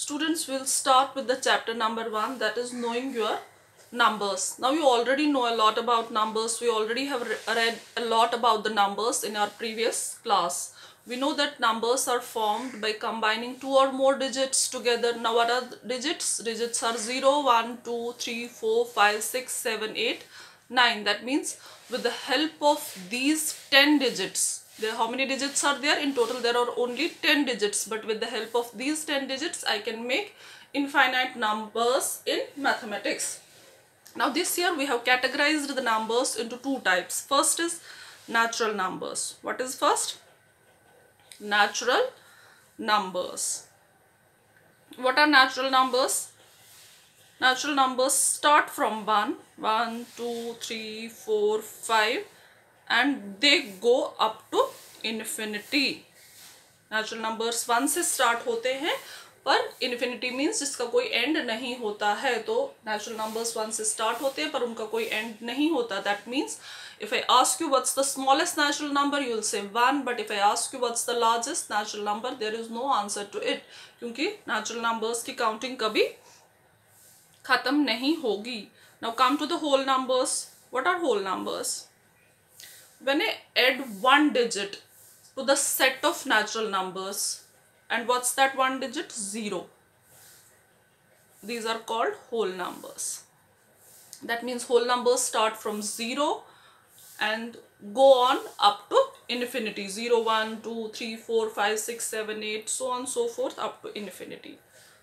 Students, will start with the chapter number 1, that is knowing your numbers. Now you already know a lot about numbers. We already have read a lot about the numbers in our previous class. We know that numbers are formed by combining 2 or more digits together. Now what are the digits? Digits are 0, 1, 2, 3, 4, 5, 6, 7, 8, 9. That means with the help of these 10 digits, how many digits are there? In total there are only 10 digits, but with the help of these 10 digits I can make infinite numbers in mathematics. Now this year we have categorized the numbers into 2 types. First is natural numbers. What is first? Natural numbers. What are natural numbers? Natural numbers start from 1, 2, 3, 4, 5 and they go up to infinity. Natural numbers 1 से start होते हैं पर infinity means जिसका कोई end नहीं होता है. तो natural numbers 1 से start होते हैं पर उनका कोई end नहीं होता. That means if I ask you what's the smallest natural number, you will say 1. But if I ask you what's the largest natural number, there is no answer to it. क्योंकि natural numbers की counting कभी खत्म नहीं होगी. Now come to the whole numbers. What are whole numbers? When I add one digit to the set of natural numbers, and what's that one digit? 0. These are called whole numbers. That means whole numbers start from 0 and go on up to infinity. 0, 1, 2, 3, 4, 5, 6, 7, 8, so on so forth up to infinity.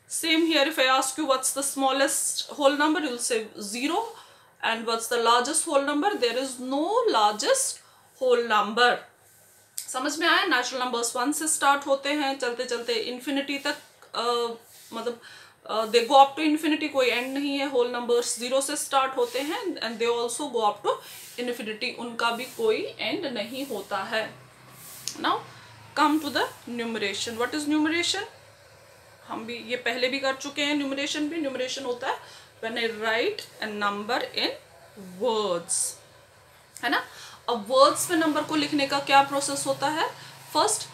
Same here, if I ask you what's the smallest whole number, you'll say 0. And what's the largest whole number? There is no largest whole number. समझ में आया? Natural numbers 1 से start होते हैं, चलते चलते infinity तक, मतलब they go up to infinity, कोई end नहीं है. Whole numbers 0 से start होते हैं and they also go up to infinity, उनका भी कोई end नहीं होता है. Now come to the numeration. What is numeration? हम भी ये पहले भी कर चुके हैं. Numeration भी, numeration होता है when I write a number in words, है ना. अब वर्ड्स में नंबर को लिखने का क्या प्रोसेस होता है? First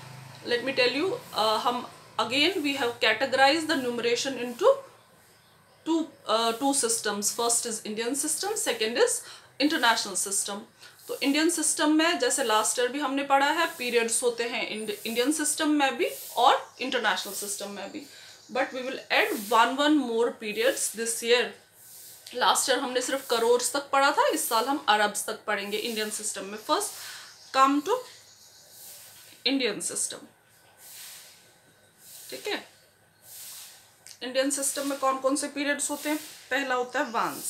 let me tell you, हम again we have categorise the numeration into two systems. First is Indian system, second is international system. तो इंडियन सिस्टम में जैसे लास्ट ईयर भी हमने पढ़ा है, पीरियड्स होते हैं इंडियन सिस्टम में भी और इंटरनेशनल सिस्टम में भी. But we will add one more periods this year. Last year हमने सिर्फ करोड़ तक पढ़ा था, इस साल हम अरब्स तक पढ़ेंगे इंडियन सिस्टम में. First come to Indian system. ठीक है, इंडियन सिस्टम में कौन कौन से पीरियड्स होते हैं? पहला होता है वंस,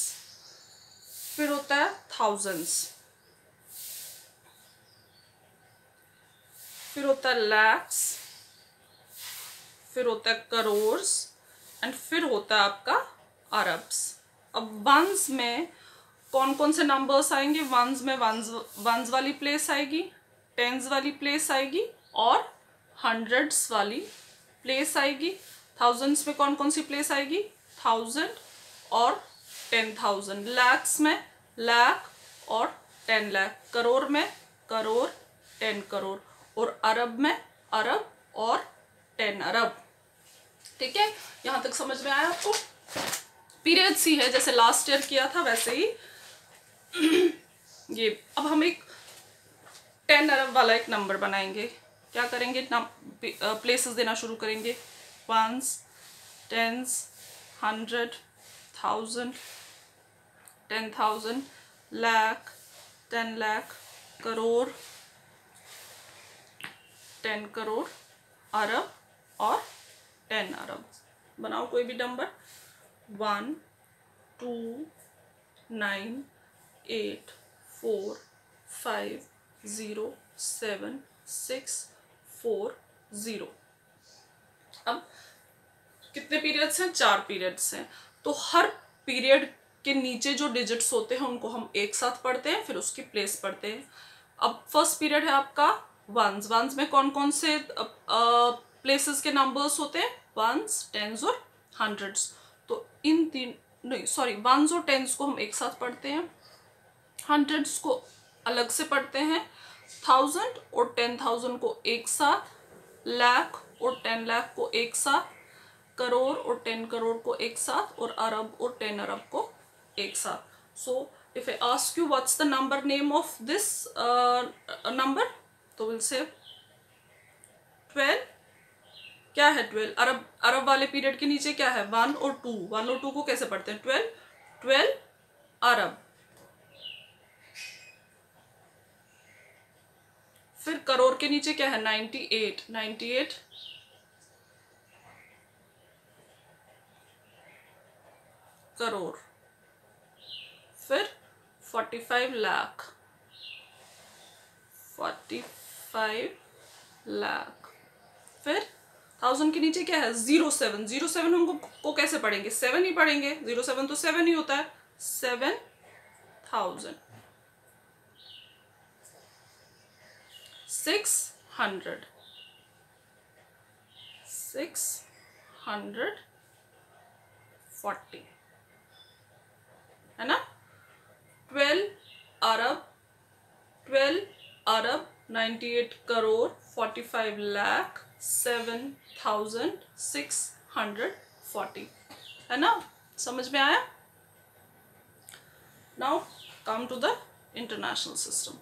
फिर होता है थाउजेंड्स, फिर होता है लैक्स, फिर होता है करोर्स एंड फिर होता है आपका अरब्स. अब वंस में कौन कौन से नंबर्स आएंगे? वंस में वंस वाली प्लेस आएगी, टेंस वाली प्लेस आएगी और हंड्रेड्स वाली प्लेस आएगी. थाउजेंड्स में कौन कौन सी प्लेस आएगी? 1000 और 10,000. लैक्स में लाख और 10 लाख. करोड़ में करोड़, 10 करोड़. और अरब में अरब और 10 अरब. ठीक है, यहाँ तक समझ में आया आपको? पीरियड्स ही है, जैसे लास्ट ईयर किया था वैसे ही ये. अब हम एक 10 अरब वाला एक नंबर बनाएंगे. क्या करेंगे? प्लेसेस देना शुरू करेंगे. वंस, टेंस, 100, 1000, 10,000, लाख, 10 लाख, करोड़, 10 करोड़, अरब और 10 अरब. बनाओ कोई भी नंबर. 1, 2, 9, 8, 4, 5, 0, 7, 6, 4, 0. अब कितने पीरियड्स हैं? 4 पीरियड्स हैं. तो हर पीरियड के नीचे जो डिजिट्स होते हैं उनको हम एक साथ पढ़ते हैं, फिर उसकी प्लेस पढ़ते हैं. अब फर्स्ट पीरियड है आपका वंस. वंस में कौन कौन से प्लेसेस के नंबर्स होते हैं? वंस, टेंस और हंड्रेड्स. तो इन तीन, नहीं सॉरी, वंस और टेंस को हम एक साथ पढ़ते हैं, हंड्रेड्स को अलग से पढ़ते हैं, 1000 और 10,000 को एक साथ, लाख और 10 लाख को एक साथ, करोड़ और 10 करोड़ को एक साथ, और अरब और 10 अरब को एक साथ. So if I ask you what's the number name of this number, तो विल से 12. क्या है 12? अरब, अरब वाले पीरियड के नीचे क्या है? 1 और 2. 1 और 2 को कैसे पढ़ते हैं? 12. 12 अरब. फिर करोड़ के नीचे क्या है? 98. 98 करोड़. फिर 45 लाख. 45 लाख. फिर 1000 के नीचे क्या है? 07. 07 हम को कैसे पढ़ेंगे? 7 ही पढ़ेंगे. 07 तो 7 ही होता है. 7000. 600. 640 है ना. 12 अरब, 12 अरब, 98 करोड़, 45 लाख, 7640 है ना. समझ में आया? Now come to the international system.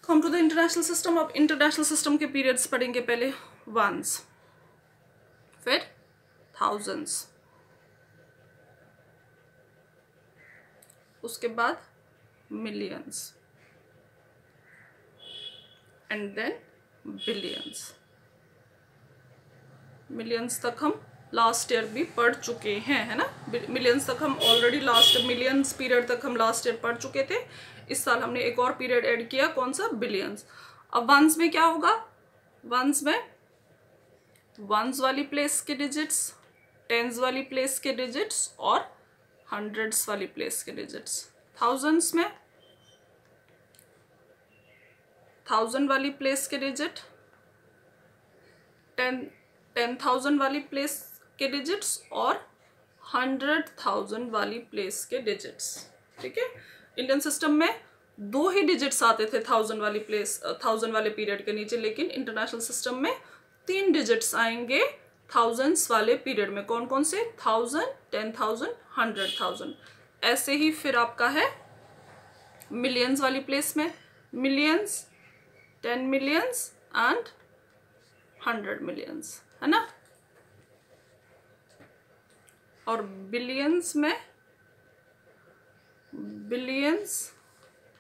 Come to the international system. अब इंटरनेशनल सिस्टम के पीरियड्स पढ़ेंगे. पहले वंस, फिर थाउजेंड्स, उसके बाद millions, and then billions. Millions तक हम लास्ट ईयर भी पढ़ चुके हैं, है ना. मिलियंस तक हम ऑलरेडी मिलियंस पीरियड तक हम लास्ट ईयर पढ़ चुके थे. इस साल हमने एक और पीरियड ऐड किया. कौन सा? बिलियंस. अब वंस में क्या होगा? वंस में वंस वाली प्लेस के डिजिट्स, टेंस वाली प्लेस के डिजिट्स और हंड्रेड्स वाली प्लेस के डिजिट्स. थाउजेंड्स में 1000 वाली प्लेस के डिजिट, 10,000 वाली प्लेस के डिजिट्स और 100,000 वाली प्लेस के डिजिट्स. ठीक है. इंडियन सिस्टम में 2 ही डिजिट्स आते थे 1000 वाली प्लेस, 1000 वाले पीरियड के नीचे, लेकिन इंटरनेशनल सिस्टम में 3 डिजिट्स आएंगे थाउजेंड्स वाले पीरियड में. कौन कौन से? 1000, 10,000, 100,000. ऐसे ही फिर आपका है मिलियंस वाली प्लेस में मिलियंस, 10 मिलियंस एंड 100 मिलियंस, है ना. और बिलियंस में बिलियंस,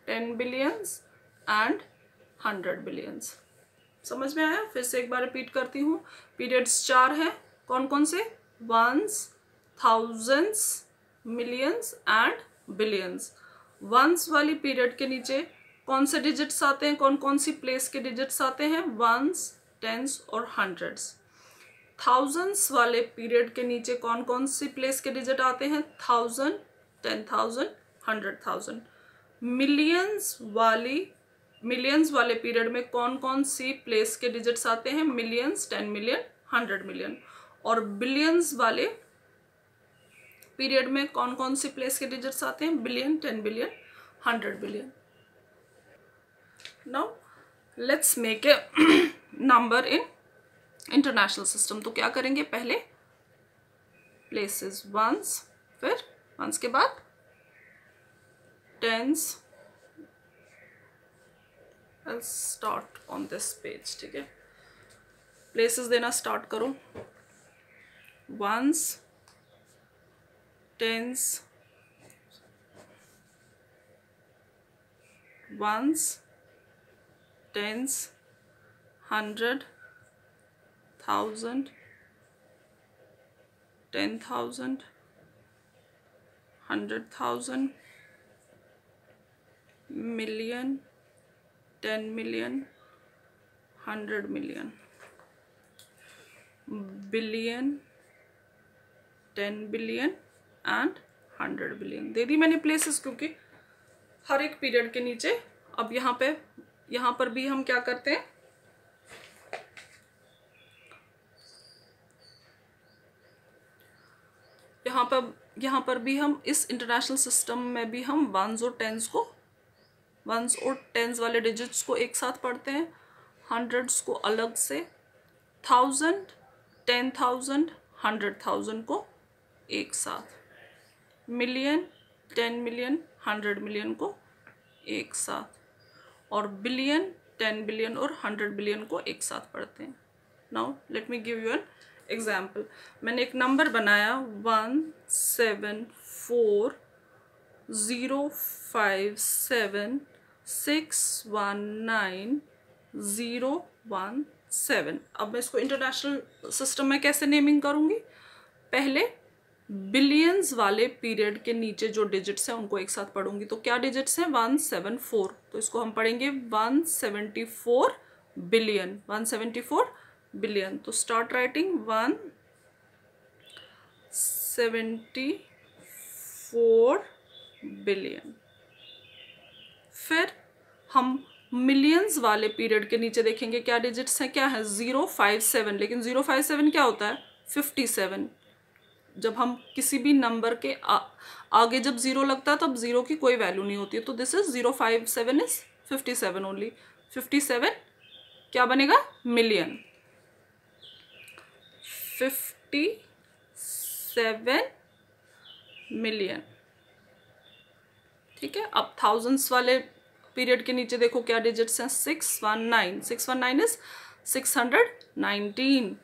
10 बिलियंस एंड 100 बिलियंस. समझ में आया? फिर से एक बार रिपीट करती हूँ. पीरियड्स 4 हैं. कौन कौन से? Ones, thousands, millions and billions. Ones वाली पीरियड के नीचे कौन से डिजिट्स आते हैं? कौन कौन सी प्लेस के डिजिट्स आते हैं? वंस, टेंस और हंड्रेड्स. थाउजेंड्स वाले पीरियड के नीचे कौन कौन सी प्लेस के डिजिट आते हैं? 1000, 10,000, 100,000. मिलियंस वाले पीरियड में कौन कौन सी प्लेस के डिजिट्स आते हैं? Millions, 10 million, 100 million. और बिलियंस वाले पीरियड में कौन कौन सी प्लेस के डिजिट्स आते हैं? Billion, 10 billion, 100 billion. Now let's make a number in international system. तो क्या करेंगे? पहले प्लेसेस वंस, फिर वंस के बाद tense. I'll start on this page. ठीक है. प्लेसेस देना स्टार्ट करो. Ones, tens, ones, tens, 100, 1000, 10,000, 100,000, million, 10 million, 100 million, billion, 10 billion and 100 billion. दे दी मैंने प्लेसेस, क्योंकि हर एक पीरियड के नीचे। अब यहाँ पर भी हम क्या करते हैं, यहाँ पर भी हम इस इंटरनेशनल सिस्टम में भी हम वंस और टेंस वाले डिजिट्स को एक साथ पढ़ते हैं, हंड्रेड्स को अलग से, 1000, 10,000, 100,000 को एक साथ, मिलियन, 10 मिलियन, 100 मिलियन को एक साथ, और बिलियन, 10 बिलियन और 100 बिलियन को एक साथ पढ़ते हैं। Now let me give you an example. मैंने एक नंबर बनाया 174,057,619,017। अब मैं इसको इंटरनेशनल सिस्टम में कैसे नेमिंग करूंगी, पहले बिलियंस वाले पीरियड के नीचे जो डिजिट्स हैं उनको एक साथ पढ़ूंगी। तो क्या डिजिट्स हैं, 174, तो इसको हम पढ़ेंगे 174 बिलियन, 174 बिलियन। तो स्टार्ट राइटिंग 174 बिलियन। फिर हम मिलियंस वाले पीरियड के नीचे देखेंगे क्या डिजिट्स हैं, क्या है 057, लेकिन 057 क्या होता है, 57। जब हम किसी भी नंबर के आगे जब जीरो लगता है तब जीरो की कोई वैल्यू नहीं होती है, तो दिस इज 057 इज 57 ओनली। 57 क्या बनेगा, मिलियन। 57 मिलियन, ठीक है। अब थाउजेंड्स वाले पीरियड के नीचे देखो क्या डिजिट्स हैं, 619, 619 इज 619,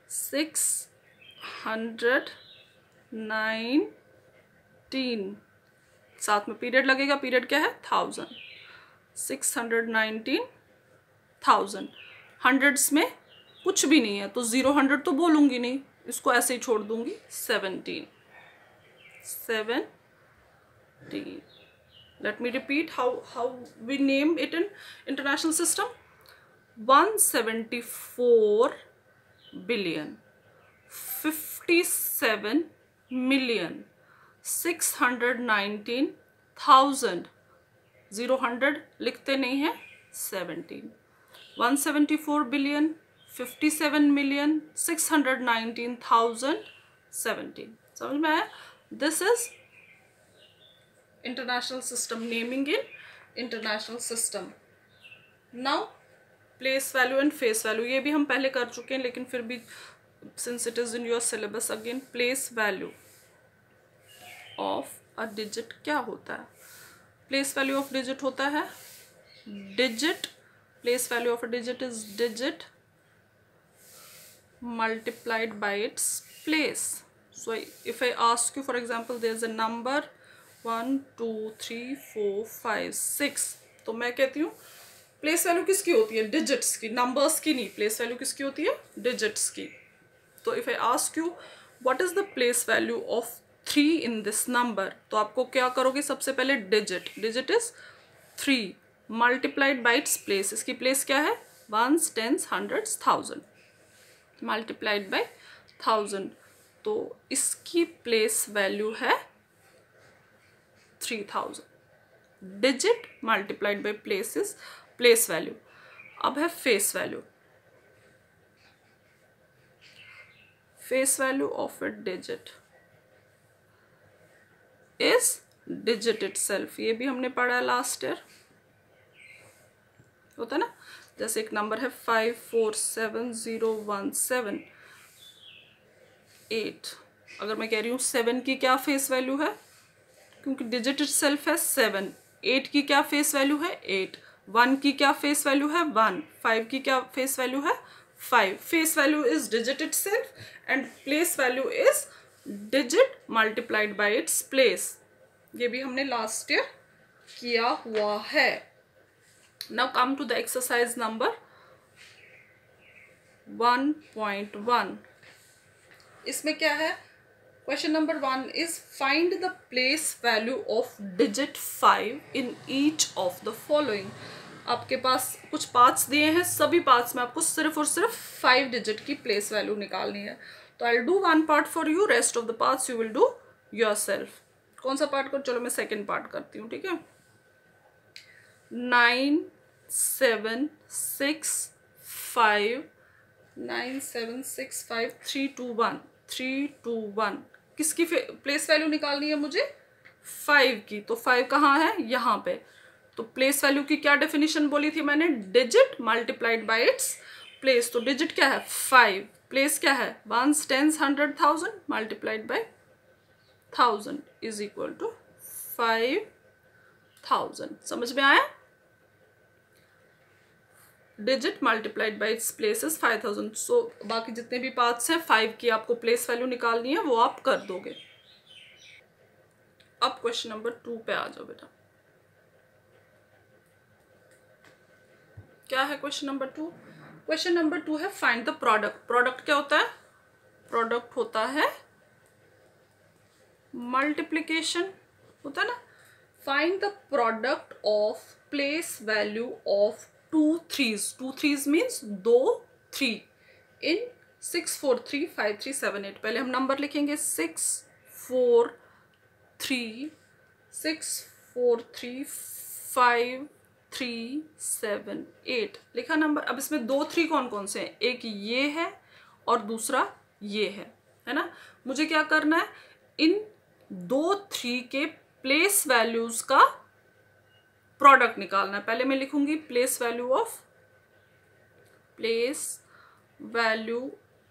619, साथ में पीरियड लगेगा, पीरियड क्या है 1000, 619,000। हंड्रेड्स में कुछ भी नहीं है तो 0 तो बोलूंगी नहीं, इसको ऐसे ही छोड़ दूंगी, 17। Let me repeat how we name it in international system. 174 billion, 57 million, 619,000, 0 लिखते नहीं है, 17। 174 billion, 57 million, 619,000, 17। समझ में आया? This is international system, naming in international system. Now place value and face value, ये भी हम पहले कर चुके हैं, लेकिन फिर भी since it is in your syllabus again, place value of a digit क्या होता है? place value of digit होता है digit, place value of a digit is digit multiplied by its place. So if I ask you, for example, there's a number 1 2 3 4 5 6, तो मैं कहती हूँ place value किसकी होती है, डिजिट्स की, नंबर्स की नहीं। प्लेस वैल्यू किसकी होती है, डिजिट्स की। तो if I ask you what is the place value of 3 in this number, तो आपको क्या करोगे, सबसे पहले digit is 3 multiplied by its place. इसकी प्लेस क्या है, 1s, 10s, 100s, 1000 multiplied by 1000, तो इसकी प्लेस वैल्यू है 3000। Digit multiplied by place is place value. अब है face value. Face value of a digit is digit itself. ये भी हमने पढ़ा है लास्ट ईयर, होता है ना। जैसे एक नंबर है 547017 अगर मैं कह रही हूँ 7 की क्या फेस वैल्यू है, क्योंकि डिजिट इटसेल्फ है 7, 8 की क्या फेस वैल्यू है 8, 1 की क्या फेस वैल्यू है 1, 5 की क्या फेस वैल्यू है 5। Face value is digit itself and place value is digit multiplied by its place. ये भी हमने लास्ट ईयर किया हुआ है। Now come to the exercise number 1.1। इसमें क्या है, question number 1 is find the place value of digit 5 in each of the following. आपके पास कुछ पार्ट्स दिए हैं, सभी पार्ट्स में आपको सिर्फ और सिर्फ 5 डिजिट की प्लेस वैल्यू निकालनी है। तो I will do 1 part for you, rest of the parts you will do yourself. कौन सा पार्ट कर, चलो मैं सेकंड पार्ट करती हूँ, ठीक है। 9765 9765 321 किसकी प्लेस वैल्यू निकालनी है मुझे, 5 की। तो 5 कहाँ है, यहाँ पे। तो प्लेस वैल्यू की क्या डेफिनेशन बोली थी मैंने, digit multiplied by its place. तो डिजिट क्या है 5, प्लेस क्या है 1s 10s 100 1000 multiplied by 1000 is equal to 5000। समझ में आया, digit multiplied by its place is 5000। So बाकी जितने भी पार्ट्स हैं 5 की आपको प्लेस वैल्यू निकालनी है, वो आप कर दोगे। अब क्वेश्चन नंबर 2 पे आ जाओ बेटा। क्या है क्वेश्चन नंबर 2? क्वेश्चन नंबर 2 है फाइंड द प्रोडक्ट। प्रोडक्ट क्या होता है, प्रोडक्ट होता है मल्टीप्लिकेशन, होता है ना। Find the product of place value of 2 3s, 2 3s means 2 3 इन 6 4 3 5 3 7 8। पहले हम नंबर लिखेंगे 6 4 3 6 4 3 5 3 7 8 लिखा नंबर। अब इसमें 2 3 कौन कौन से हैं, एक ये है और दूसरा ये है ना। मुझे क्या करना है, इन 2 3 के प्लेस वैल्यूज का प्रोडक्ट निकालना है। पहले मैं लिखूंगी प्लेस वैल्यू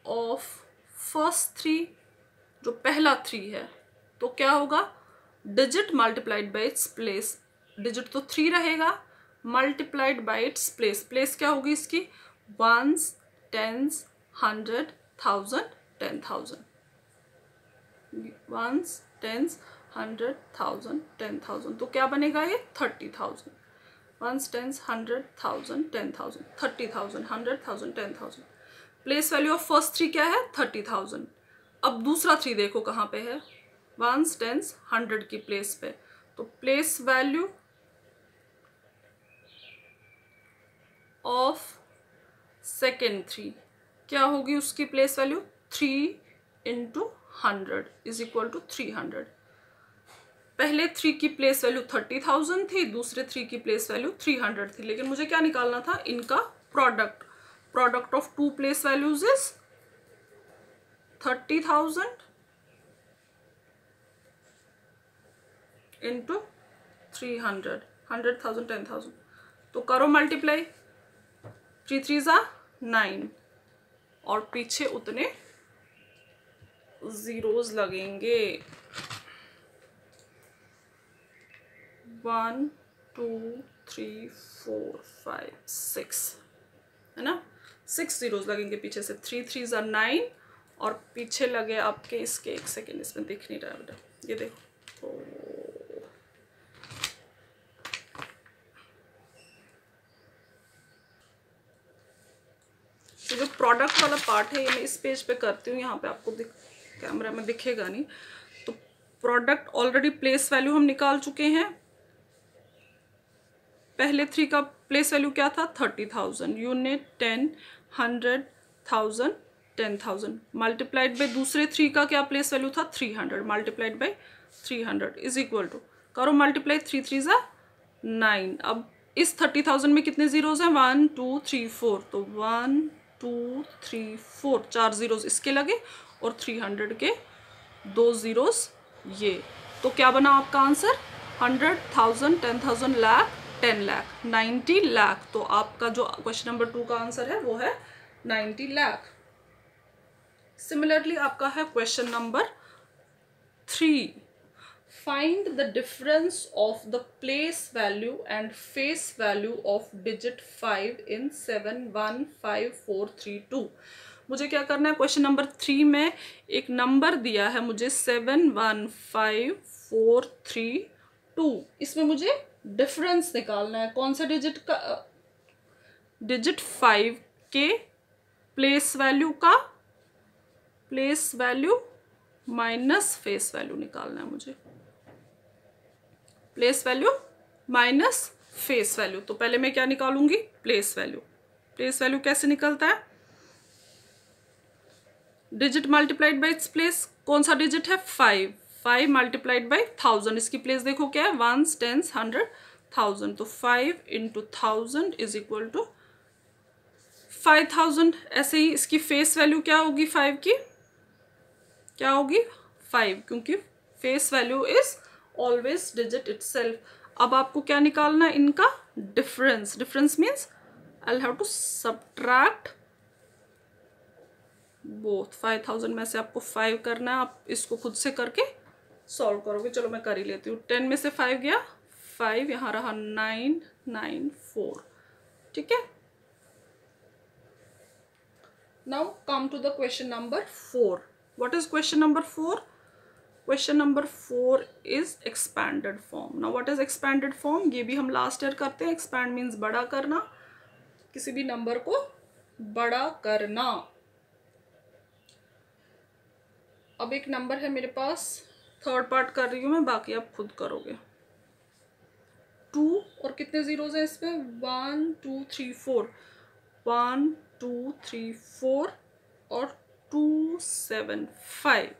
ऑफ फर्स्ट 3, जो पहला 3 है। तो क्या होगा, digit multiplied by its place, digit तो 3 रहेगा, multiplied by its place. Place क्या होगी इसकी 1s 10s 100 1000 10000 1s 10s 100 1000 10000। तो क्या बनेगा ये 30000। 1s 10s 100 1000 10000 30000 100,000 10000। Place value of first 3 क्या है 30000। अब दूसरा 3 देखो कहाँ पे है, 1s 10s 100 की प्लेस पे। तो प्लेस वैल्यू ऑफ सेकेंड 3 क्या होगी, उसकी place value 3 × 100 is equal to 300। पहले 3 की प्लेस वैल्यू 30000 थी, दूसरे 3 की प्लेस वैल्यू 300 थी। लेकिन मुझे क्या निकालना था, इनका product. Product of 2 place values is 30000 × 300 100,000 10,000। तो करो मल्टीप्लाई, 3 3s 9 और पीछे उतने जीरोस लगेंगे। 1 2 3 4 5 6 है ना, 6 जीरोस लगेंगे पीछे से। 3 3s 9 और पीछे लगे आपके इसके, एक सेकेंड इसमें दिख नहीं रहा बेटा, ये देखो। तो जो प्रोडक्ट वाला पार्ट है ये मैं इस पेज पे करती हूँ, यहाँ पे आपको कैमरा में दिखेगा नहीं। तो प्रोडक्ट ऑलरेडी प्लेस वैल्यू हम निकाल चुके हैं। पहले 3 का प्लेस वैल्यू क्या था 30000, यूनिट 10 100 1000 10000 मल्टीप्लाइड बाय दूसरे 3 का क्या प्लेस वैल्यू था 300 multiplied by 300 is equal to, करो मल्टीप्लाई, 3 3s 9। अब इस 30000 में कितने जीरोस हैं 1 2 3 4। तो 1 2 3 4 4 जीरोस इसके लगे और 300 के 2 जीरोस ये। तो क्या बना आपका आंसर 100,000 10,000 लाख 10 लाख 90 लाख। तो आपका जो क्वेश्चन नंबर 2 का आंसर है वो है 90 लाख। सिमिलरली आपका है question number 3, find the difference of the place value and face value of digit 5 इन 7 1 5 4 3 2। मुझे क्या करना है, क्वेश्चन नंबर 3 में एक नंबर दिया है मुझे 7 1 5 4 3 2। इसमें मुझे डिफरेंस निकालना है, कौन सा डिजिट का, डिजिट 5 के प्लेस वैल्यू का place value minus face value निकालना है मुझे, place value minus face value. तो पहले मैं क्या निकालूंगी प्लेस वैल्यू। प्लेस वैल्यू कैसे निकलता है, digit multiplied by its place. कौन सा डिजिट है 5, 5 मल्टीप्लाइड बाई 1000, इसकी प्लेस देखो क्या है, 1s 10s 100 1000, तो 5 इंटू 1000 इज इक्वल टू 5000। ऐसे ही इसकी फेस वैल्यू क्या होगी 5 की, क्या होगी 5, क्योंकि face value is always digit itself. अब आपको क्या निकालना है, इनका difference. Difference means I will have to subtract both. 5000 में से आपको 5 करना है, आप इसको खुद से करके सॉल्व करोगे। चलो मैं कर ही लेती हूँ। 10 में से 5 गया 5, यहाँ रहा 994, ठीक है। Now come to the question number 4. What is question number 4? Question number 4 is expanded form. Now what is expanded form? ये भी हम लास्ट ईयर करते हैं। expand means बड़ा करना, किसी भी नंबर को बड़ा करना। अब एक नंबर है मेरे पास, थर्ड पार्ट कर रही हूँ मैं, बाकी आप खुद करोगे। 2 और कितने जीरोज हैं इसमें, 1 2 3 4, 1 2 3 4 और 2 7 5,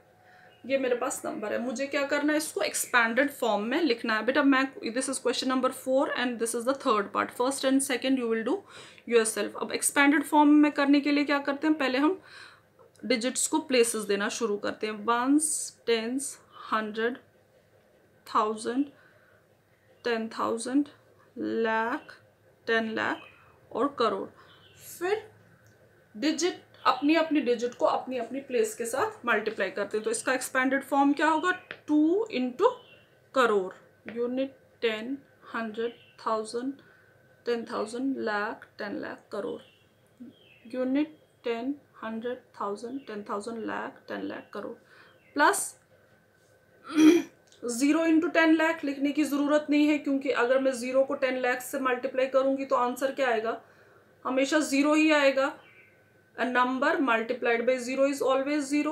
ये मेरे पास नंबर है। मुझे क्या करना है, इसको एक्सपैंडेड फॉर्म में लिखना है। बेटा मैं, this is question number 4 and this is the third part, first and second you will do yourself. अब एक्सपैंडेड फॉर्म में करने के लिए क्या करते हैं, पहले हम डिजिट्स को प्लेसेस देना शुरू करते हैं। 1s 10s 100 1000 10,000 लाख 10 लाख और करोड़। फिर डिजिट, अपनी अपनी डिजिट को अपनी अपनी प्लेस के साथ मल्टीप्लाई करते हैं। तो इसका एक्सपैंडेड फॉर्म क्या होगा, 2 into crore, unit 10 100 1000 10,000 lakh 10 lakh crore, unit 10 100 1000 10,000 lakh 10 lakh crore, plus 0 into 10 lakh लिखने की ज़रूरत नहीं है, क्योंकि अगर मैं 0 को 10 लाख से मल्टीप्लाई करूंगी तो आंसर क्या आएगा, हमेशा 0 ही आएगा। A number multiplied by 0 is always 0।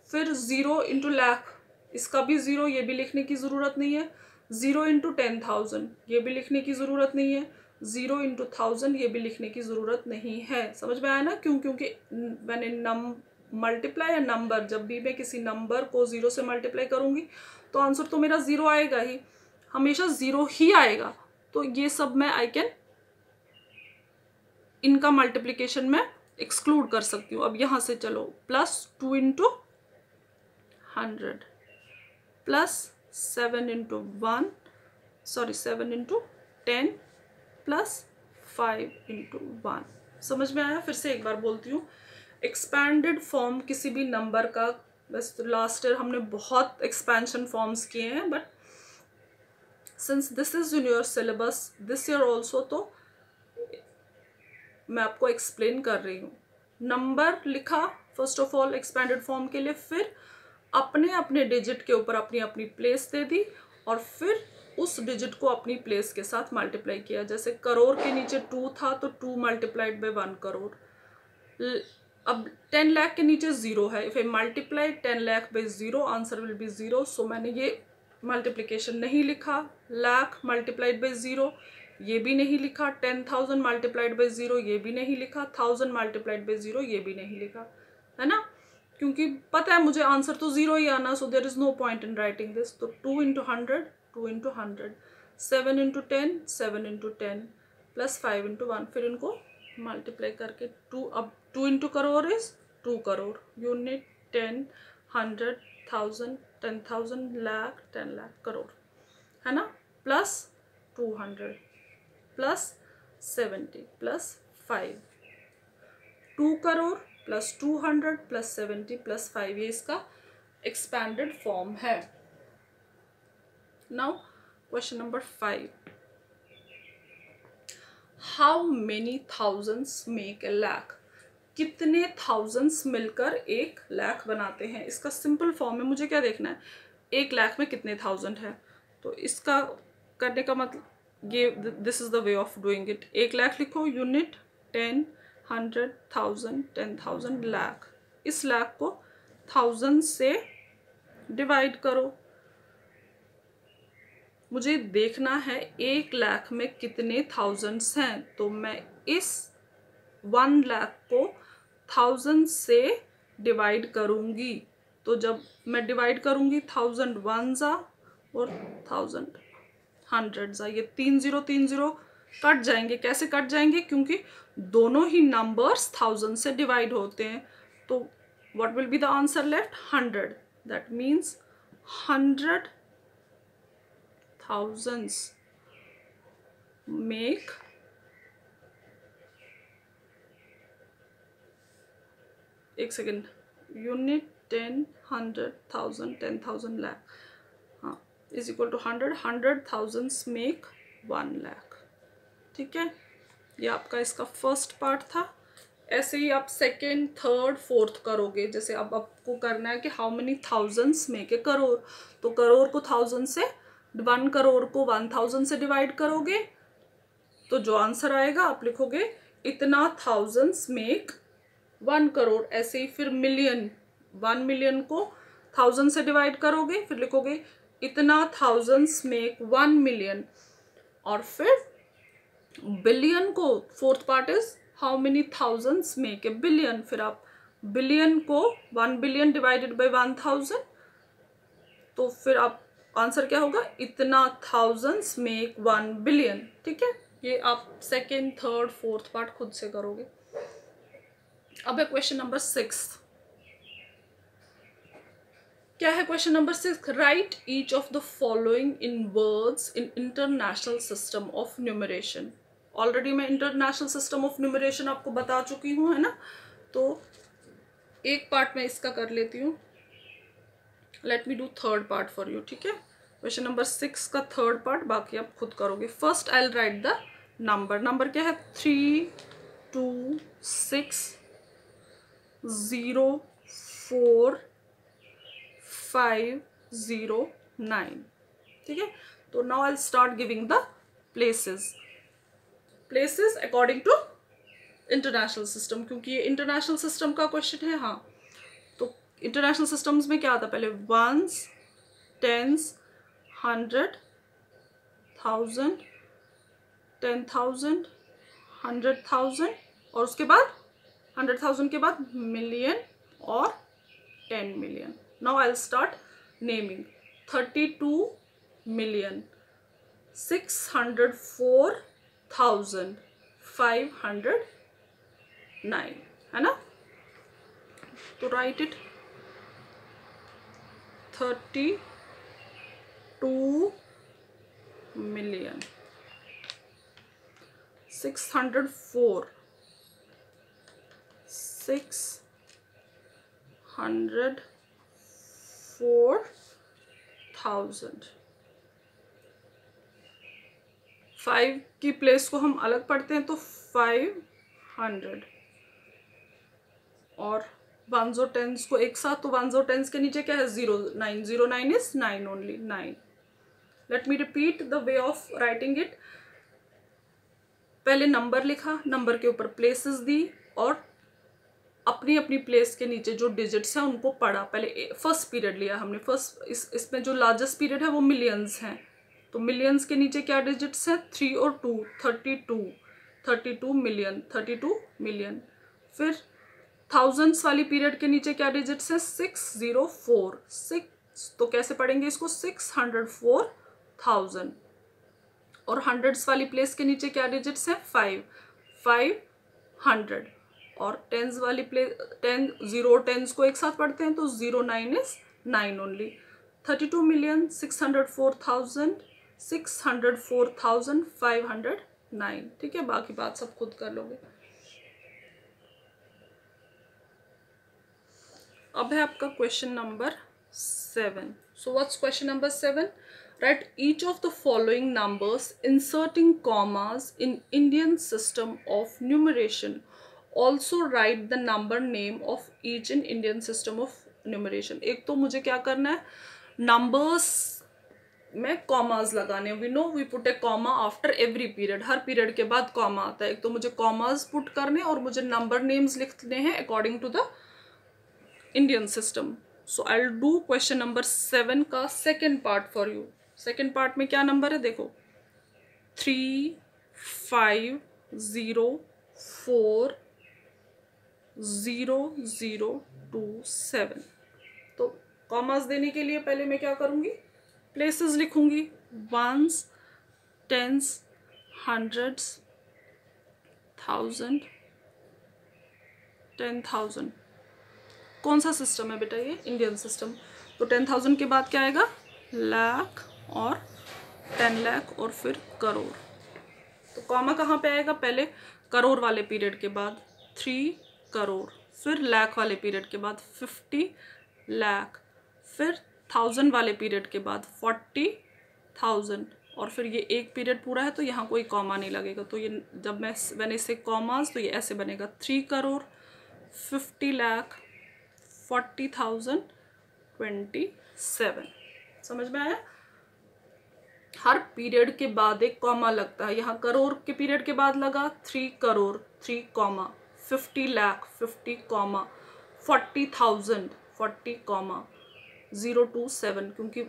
फिर 0 इंटू लाख, इसका भी 0, ये भी लिखने की ज़रूरत नहीं है। 0 इंटू 10,000, ये भी लिखने की ज़रूरत नहीं है। 0 इंटू 1000, ये भी लिखने की ज़रूरत नहीं है। समझ में आया ना, क्यों, क्योंकि मैंने मल्टीप्लाई या नंबर, जब भी मैं किसी नंबर को 0 से मल्टीप्लाई करूँगी तो आंसर तो मेरा 0 आएगा ही, हमेशा 0 ही आएगा। तो ये सब मैं आई कैन, इनका मल्टीप्लिकेशन में एक्सक्लूड कर सकती हूँ। अब यहाँ से चलो, plus 2 into 100 plus 7 into 1, sorry 7 into 10 plus 5 into 1। समझ में आया? फिर से एक बार बोलती हूँ, एक्सपैंडेड फॉर्म किसी भी नंबर का, बस लास्ट ईयर हमने बहुत एक्सपेंशन फॉर्म्स किए हैं, but since this is in your syllabus this year also, तो मैं आपको एक्सप्लेन कर रही हूँ। नंबर लिखा first of all expanded form के लिए, फिर अपने अपने डिजिट के ऊपर अपनी अपनी प्लेस दे दी और फिर उस डिजिट को अपनी प्लेस के साथ मल्टीप्लाई किया। जैसे करोड़ के नीचे 2 था तो 2 मल्टीप्लाइड बाई 1 करोड़। अब 10 लाख के नीचे 0 है, फिर multiply 10 lakh by 0, answer will be 0। सो मैंने ये मल्टीप्लिकेशन नहीं लिखा। लाख मल्टीप्लाइड बाई 0, ये भी नहीं लिखा। 10,000 मल्टीप्लाइड बाई 0, ये भी नहीं लिखा। 1000 मल्टीप्लाइड बाई 0, ये भी नहीं लिखा, है ना, क्योंकि पता है मुझे आंसर तो 0 ही आना। So there is no point in writing this. तो 2 into 100 2 into 100, 7 into 10 7 into 10 plus 5 into 1, फिर इनको मल्टीप्लाई करके 2, अब 2 into crore is 2 crore, unit 10 100 1000 10,000 lakh 10 lakh crore, है ना, प्लस 200 प्लस 70 प्लस 5, 2 करोड़ प्लस 200 प्लस 70 प्लस 5, ये इसका एक्सपैंडेड फॉर्म है। Now question number 5, how many thousands make a lakh? कितने थाउजेंड्स मिलकर 1 लाख बनाते हैं? इसका सिंपल फॉर्म है। मुझे क्या देखना है, 1 लाख में कितने थाउजेंड है, तो इसका करने का मतलब ये, this is the way of doing it. 1 lakh लिखो, यूनिट 10 100 1000 10,000 लाख। इस लाख को 1000 से डिवाइड करो। मुझे देखना है 1 लाख में कितने थाउजेंड्स हैं, तो मैं इस 1 लाख को 1000 से डिवाइड करूंगी। तो जब मैं डिवाइड करूँगी 1000 1s और 1000 100s, ये 30 कट जाएंगे। कैसे कट जाएंगे? क्योंकि दोनों ही नंबर्स 1000 से डिवाइड होते हैं। तो what will be the answer left? 100। That means 100 thousands make एक सेकेंड, यूनिट 10 100 1000 10,000 लाख, हाँ, is equal to 100 thousands make 1 lakh. ठीक है, ये आपका इसका फर्स्ट पार्ट था। ऐसे ही आप सेकेंड थर्ड फोर्थ करोगे। जैसे अब आपको करना है कि how many thousands make a crore, तो करोड़ को 1000 से, 1 करोड़ को 1000 से डिवाइड करोगे तो जो आंसर आएगा आप लिखोगे इतना थाउजेंड्स मेक 1 करोड़। ऐसे ही फिर मिलियन, 1 मिलियन को 1000 से डिवाइड करोगे, फिर लिखोगे इतना थाउजेंड्स मेक 1 मिलियन। और फिर बिलियन को fourth part is how many thousands make a billion. फिर आप बिलियन को 1 बिलियन डिवाइडेड बाय 1000, तो फिर आप आंसर क्या होगा? इतना थाउजेंड्स मेक 1 बिलियन। ठीक है, ये आप सेकेंड थर्ड फोर्थ पार्ट खुद से करोगे। अब है क्वेश्चन नंबर 6। क्या है question number 6? Right each of the following in words in international system of numeration. Already मैं इंटरनेशनल सिस्टम ऑफ न्यूमरेशन आपको बता चुकी हूँ, है ना। तो एक पार्ट मैं इसका कर लेती हूँ। Let me do third part for you. ठीक है, क्वेश्चन नंबर 6 का थर्ड पार्ट बाकी आप खुद करोगे। First I will write the number. Number क्या है? 3 2 6 0 4 5 0 9। ठीक है, तो now I will start giving the places according to international system, क्योंकि ये इंटरनेशनल सिस्टम का क्वेश्चन है। हाँ, तो इंटरनेशनल सिस्टम्स में क्या आता है? पहले 1s 10s 100 1000 10,000 100,000 और उसके बाद 100,000 के बाद मिलियन और 10 million. Now I will start naming. 32 million 604,509, है ना। तो राइट इट। 32 मिलियन 604 604,000। 5 की प्लेस को हम अलग पढ़ते हैं तो 500, और 1s और 10s को एक साथ, तो 1s और 10s के नीचे क्या है? 0 9 0 9 is 9 only 9। Let me repeat the way of writing it. पहले नंबर लिखा, नंबर के ऊपर प्लेसेस दी, और अपनी अपनी प्लेस के नीचे जो डिजिट्स हैं उनको पढ़ा। पहले फर्स्ट पीरियड लिया हमने। फर्स्ट इसमें जो लार्जेस्ट पीरियड है वो मिलियंस हैं, तो मिलियंस के नीचे क्या डिजिट्स हैं? 3 और 2 32 मिलियन 32 मिलियन। फिर थाउजेंड्स वाली पीरियड के नीचे क्या डिजिट्स हैं? 604 6, तो कैसे पढ़ेंगे इसको? 604,000। और हंड्रेड्स वाली प्लेस के नीचे क्या डिजिट्स हैं? 500। और टेंस वाली प्लेस 10 0 10s को एक साथ पढ़ते हैं तो 0 9 इज 9 ओनली। 32 मिलियन 604,509। ठीक है, बाकी बात सब खुद कर लोगे। अब है आपका question number 7। So what's question number 7? Write each of the following numbers inserting commas in Indian system of numeration. Also write the number name of each in Indian system of numeration. एक तो मुझे क्या करना है? Numbers में commas लगाने। We know we put a comma after every period. Her period के बाद comma आता है। एक तो मुझे commas put करने और मुझे number names लिखने हैं according to the Indian system. So I'll do question number 7 का second part for you. Second part में क्या नंबर है? देखो 3504002 7। तो कॉमास देने के लिए पहले मैं क्या करूँगी, प्लेसेस लिखूँगी, वंस, टेंस, हंड्रेड्स, 1000, 10,000। कौन सा सिस्टम है बेटा ये, इंडियन सिस्टम। तो 10,000 के बाद क्या आएगा, लाख और 10 लाख और फिर करोड़। तो कॉमा कहाँ पे आएगा, पहले करोड़ वाले पीरियड के बाद 3 करोड़, फिर लाख वाले पीरियड के बाद 50 लाख, फिर 1000 वाले पीरियड के बाद 40,000, और फिर ये एक पीरियड पूरा है तो यहाँ कोई कॉमा नहीं लगेगा। तो ये जब मैंने इसे कॉमास, तो ये ऐसे बनेगा 3 करोड़, 50 लाख, 40,000, 27। समझ में आया। हर पीरियड के बाद एक कॉमा लगता है। यहाँ करोड़ के पीरियड के बाद लगा 3 crore, 3 comma, 50 lakh, 50 comma, 40,000, 40 comma, 0 to 7, क्योंकि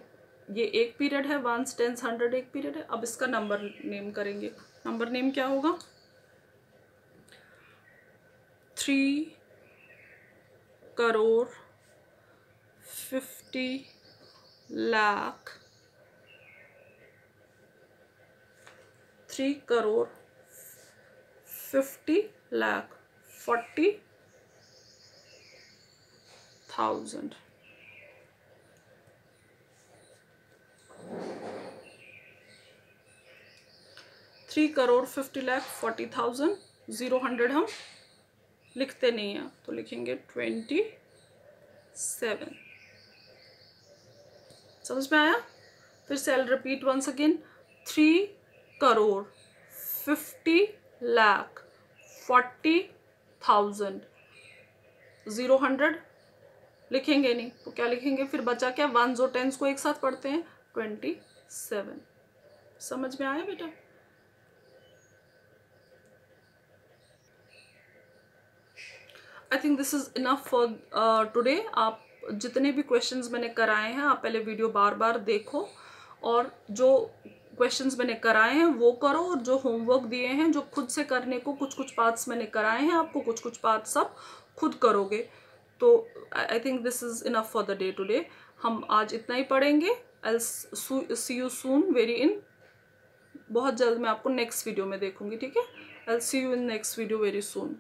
ये एक पीरियड है, 1, 10, 100 एक पीरियड है। अब इसका नंबर नेम करेंगे। नंबर नेम क्या होगा, 3 करोड़, 50 लाख, 3 करोड़, 50 लाख, 40,000। थ्री करोड़ 50 लाख 40,000, 0 100 हम लिखते नहीं हैं तो लिखेंगे 27। समझ में आया। फिर से I'll repeat once again, 3 crore 50 lakh 40,000, 0 100 लिखेंगे नहीं तो क्या लिखेंगे, फिर बचा क्या, 1s और 10s को एक साथ पढ़ते हैं, 27। समझ में आया बेटा। I think this is enough for today. आप जितने भी क्वेश्चंस मैंने कराए हैं आप पहले वीडियो बार बार देखो, और जो क्वेश्चंस मैंने कराए हैं वो करो, और जो होमवर्क दिए हैं जो खुद से करने को, कुछ कुछ पार्ट्स मैंने कराए हैं आपको, कुछ कुछ पार्ट्स सब खुद करोगे। तो I think this is enough for the day today. हम आज इतना ही पढ़ेंगे। आई see you soon very in, बहुत जल्द मैं आपको नेक्स्ट वीडियो में देखूंगी, ठीक है। I see you in next video very soon.